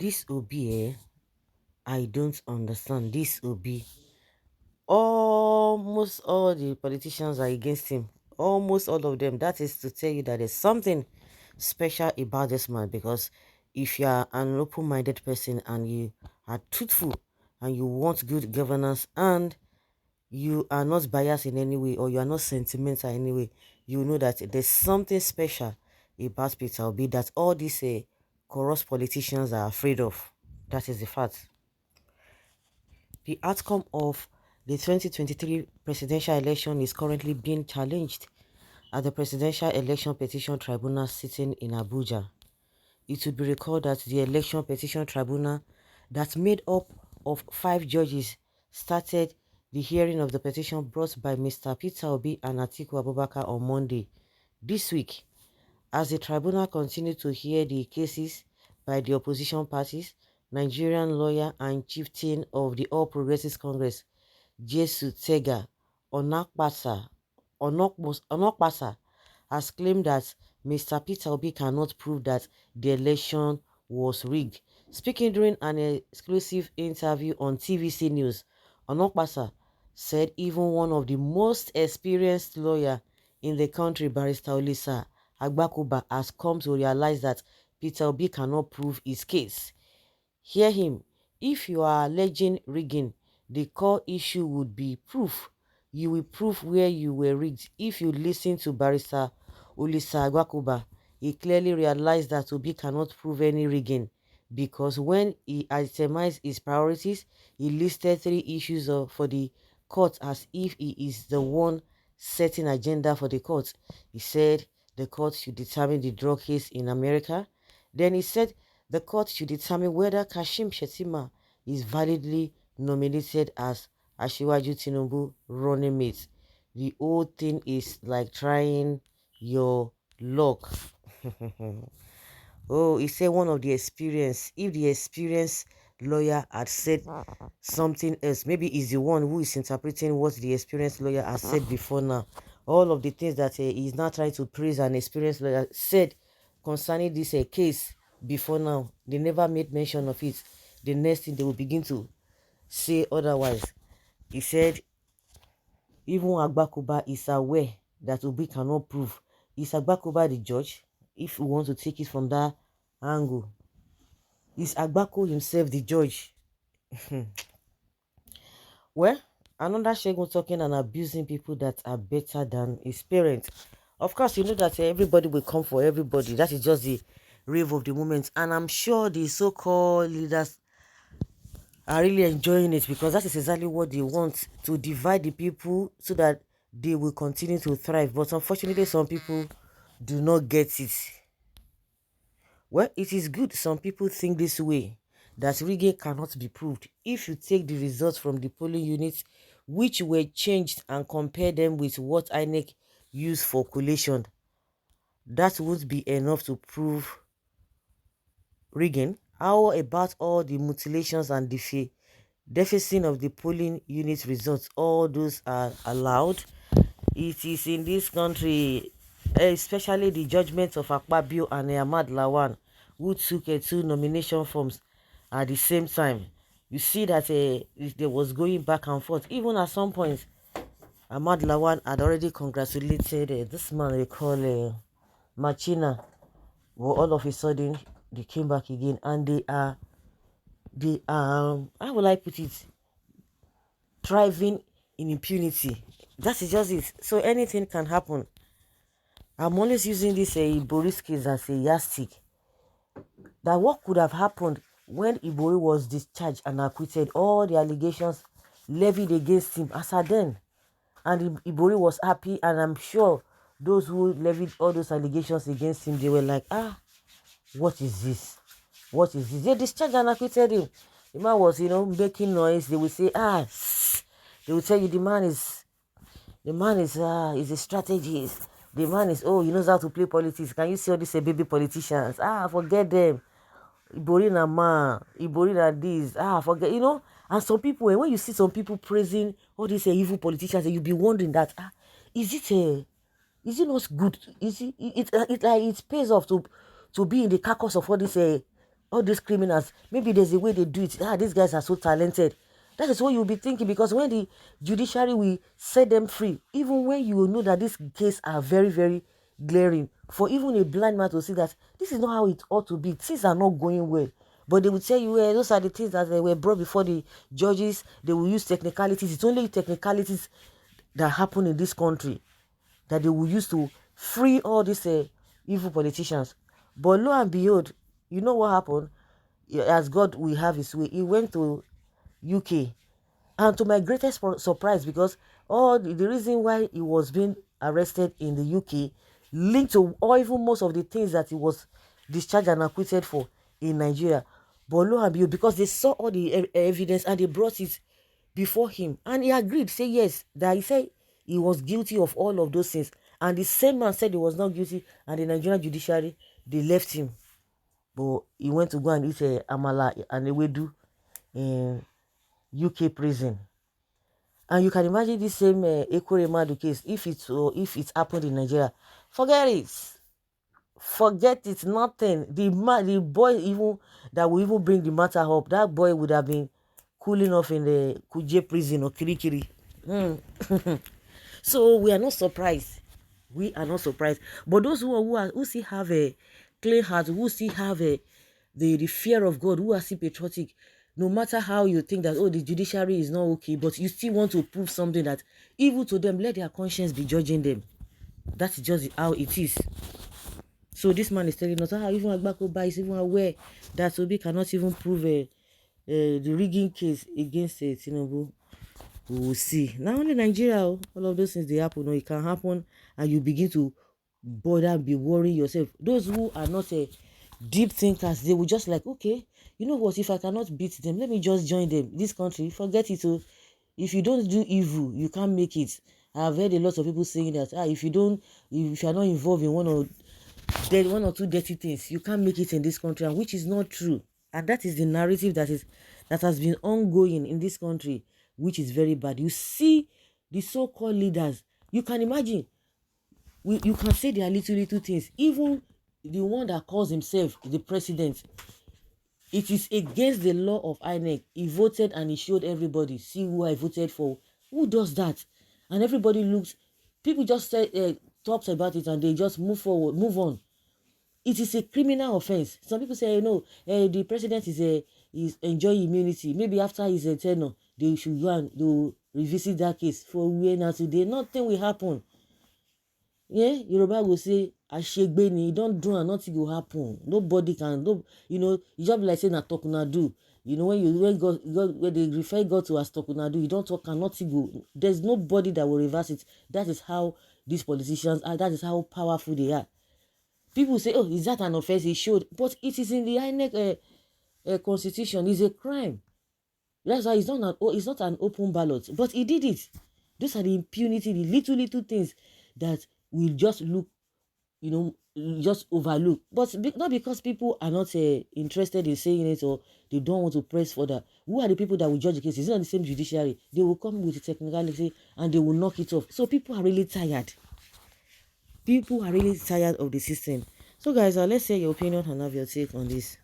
This Obi, I don't understand. This Obi, almost all the politicians are against him. Almost all of them. That is to tell you that there's something special about this man. Because if you are an open-minded person and you are truthful and you want good governance and you are not biased in any way or you are not sentimental in any way, you know that there's something special about Peter Obi that all these corrupt politicians are afraid of. That is the fact. The outcome of the 2023 presidential election is currently being challenged at the Presidential Election Petition Tribunal sitting in Abuja. It should be recalled that the Election Petition Tribunal, that's made up of 5 judges, started the hearing of the petition brought by Mr. Peter Obi and Atiku Abubakar on Monday this week. As the tribunal continued to hear the cases by the opposition parties, Nigerian lawyer and chieftain of the All Progressives Congress, Jesu Tega Onokpasa, has claimed that Mr. Peter Obi cannot prove that the election was rigged. Speaking during an exclusive interview on TVC News, Onokpasa said even one of the most experienced lawyers in the country, Barrister Olisa Agbakoba, has come to realize that Peter Obi cannot prove his case. Hear him. If you are alleging rigging, the core issue would be proof. You will prove where you were rigged. If you listen to Barrister Olisa Agbakoba, he clearly realized that Obi cannot prove any rigging because when he itemized his priorities, he listed 3 issues for the court as if he is the one setting agenda for the court. He said the court should determine the drug case in America. Then he said the court should determine whether Kashim Shettima is validly nominated as Asiwaju Tinubu running mate. The whole thing is like trying your luck. Oh, he said one of the experience. If the experienced lawyer had said something else, maybe he's the one who is interpreting what the experienced lawyer has said before now. All of the things that he's now trying to praise an experienced lawyer said concerning this case before now, they never made mention of it. The next thing they will begin to say otherwise. He said even Agbakoba is aware that Obi cannot prove. Is Agbakoba the judge? If we want to take it from that angle, is Agbako himself the judge? Well, another Shegun talking and abusing people that are better than his parents. Of course, you know that everybody will come for everybody. That is just the rave of the moment. And I'm sure the so-called leaders are really enjoying it because that is exactly what they want, to divide the people so that they will continue to thrive. But unfortunately, some people do not get it. Well, it is good some people think this way, that rigging cannot be proved. If you take the results from the polling units which were changed and compare them with what INEC used for collation, that would be enough to prove rigging. How about all the mutilations and deficit of the polling unit results? All those are allowed. It is in this country, especially the judgment of Akpabio and Ahmad Lawan, who took 2 nomination forms at the same time. You see that there was going back and forth. Even at some point, Ahmad Lawan had already congratulated this man they call Machina. But all of a sudden, they came back again and they are, how will I put it, thriving in impunity. That is just it. So anything can happen. I'm always using this Ibori's case as a yardstick. That what could have happened when Ibori was discharged and acquitted, all the allegations levied against him as at then. And Ibori was happy, and I'm sure those who levied all those allegations against him, they were like, what is this? What is this? They discharged and acquitted him. The man was, making noise. They would say, they would tell you the man is a strategist. The man is, he knows how to play politics. Can you see all these baby politicians? Forget them. Ibori na man, Ibori na this. Forget, And some people, when you see some people praising all these evil politicians, you'll be wondering that, is it not good? Is it pays off to be in the carcass of all these all these criminals, maybe there's a way they do it. These guys are so talented. That is what you'll be thinking, because when the judiciary will set them free, even when you will know that these cases are very, very glaring, for even a blind man to see that this is not how it ought to be, things are not going well. But they will tell you, those are the things that they were brought before the judges. They will use technicalities. It's only technicalities that happen in this country that they will use to free all these evil politicians. But lo and behold, you know what happened? As God will have his way, he went to UK. And to my greatest surprise, because all the reason why he was being arrested in the UK linked to, or even most of the things that he was discharged and acquitted for in Nigeria. But lo and behold, because they saw all the evidence and they brought it before him, and he agreed, say yes, that he said he was guilty of all of those things. And the same man said he was not guilty, and the Nigerian judiciary, they left him. But he went to go and eat amala and ewedu in UK prison. And you can imagine this same Ekweremadu case, if it happened in Nigeria. Forget it. Forget it. Nothing. The boy even that will even bring the matter up, that boy would have been cooling off in the Kuje prison or Kirikiri. So we are not surprised. We are not surprised. But those who still have a clean heart, who still have the fear of God, who are still patriotic, no matter how you think that, oh, the judiciary is not okay, but you still want to prove something that evil to them, let their conscience be judging them. That's just how it is. So this man is telling us how even Agbakoba is even aware that Obi cannot even prove the rigging case against Tinubu. We will see. Now only Nigeria, all of those things they happen, it can happen, and you begin to bother and be worrying yourself. Those who are not deep thinkers, they will just like, okay, you know what, if I cannot beat them, let me just join them. This country, forget it. So if you don't do evil, you can't make it. I've heard a lot of people saying that if you are not involved in one or two dirty things, you can't make it in this country, and which is not true. And that is the narrative that has been ongoing in this country, which is very bad. You see the so-called leaders, you can imagine, you can say they are little things. Even the one that calls himself the president, it is against the law of INEC. He voted and he showed everybody, see who I voted for. Who does that? And everybody looks, people just say, talks about it, and they just move forward, move on. It is a criminal offense. Some people say, no, the president is enjoying immunity. Maybe after his tenure, they should go and do revisit that case. For we now today, nothing will happen. Yeah, Yoruba will say, "Ashegbeni, don't do and nothing will happen. Nobody can, no, you just be like saying Atokunadu. When they refer God to as Tokunadu, you don't talk and nothing will. There's nobody that will reverse it. That is how these politicians are. That is how powerful they are. People say, oh, is that an offense? He showed. But it is in the INEC constitution. It's a crime. That's why it's not an open ballot. But he did it. Those are the impunity, the little things that will just look, just overlook. But not because people are not interested in saying it, or they don't want to press further. Who are the people that will judge the case? It's not the same judiciary. They will come with the technicality and they will knock it off. So people are really tired. People are really tired of the system. So guys, let's hear your opinion and have your take on this.